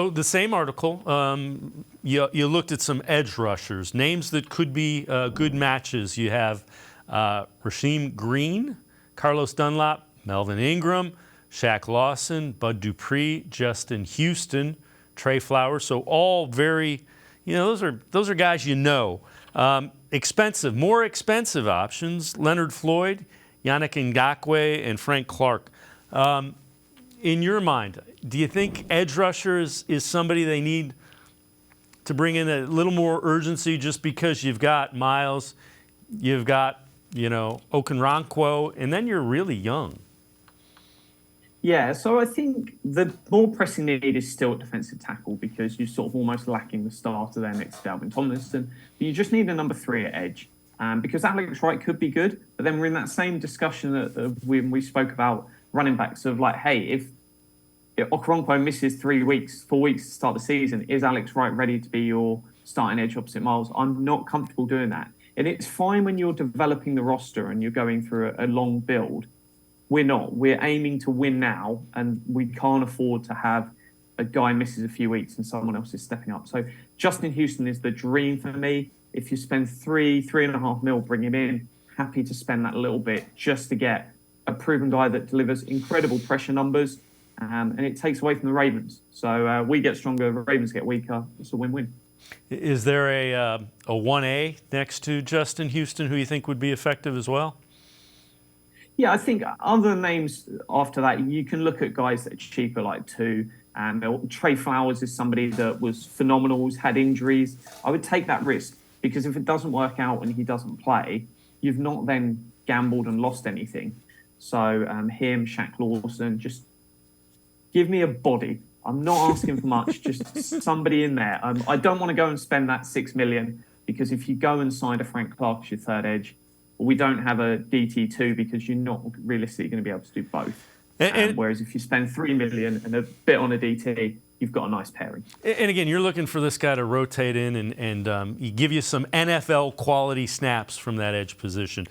So the same article, you looked at some edge rushers, names that could be good matches. You have Rasheem Green, Carlos Dunlap, Melvin Ingram, Shaq Lawson, Bud Dupree, Justin Houston, Trey Flowers. So all very, those are guys expensive, more expensive options. Leonard Floyd, Yannick Ngakoue, and Frank Clark. In your mind, do you think edge rushers is somebody they need to bring in a little more urgency just because you've got Miles, you've got, Okonkwo, and then you're really young? Yeah, so I think the more pressing need is still at defensive tackle because you're sort of almost lacking the starter there next to Dalvin Tomlinson. But you just need a number 3 at edge because Alex Wright could be good. But then we're in that same discussion when we spoke about running backs of like, hey, if Okonkwo misses 4 weeks to start the season, is Alex Wright ready to be your starting edge opposite Miles? I'm not comfortable doing that. And it's fine when you're developing the roster and you're going through a long build. We're not. We're aiming to win now, and we can't afford to have a guy misses a few weeks and someone else is stepping up. So Justin Houston is the dream for me. If you spend $3.5 million, bring him in. Happy to spend that little bit just to get a proven guy that delivers incredible pressure numbers, and it takes away from the Ravens. So we get stronger, the Ravens get weaker. It's a win-win. Is there a 1A next to Justin Houston who you think would be effective as well? Yeah, I think other names after that, you can look at guys that are cheaper, like 2. Trey Flowers is somebody that was phenomenal, who's had injuries. I would take that risk because if it doesn't work out and he doesn't play, you've not then gambled and lost anything. So him, Shaq Lawson, just give me a body. I'm not asking for much, just somebody in there. I don't want to go and spend that $6 million because if you go and sign a Frank Clark as your third edge, we don't have a DT2 because you're not realistically going to be able to do both. Whereas if you spend $3 million and a bit on a DT, you've got a nice pairing. And again, you're looking for this guy to rotate in and give you some NFL quality snaps from that edge position.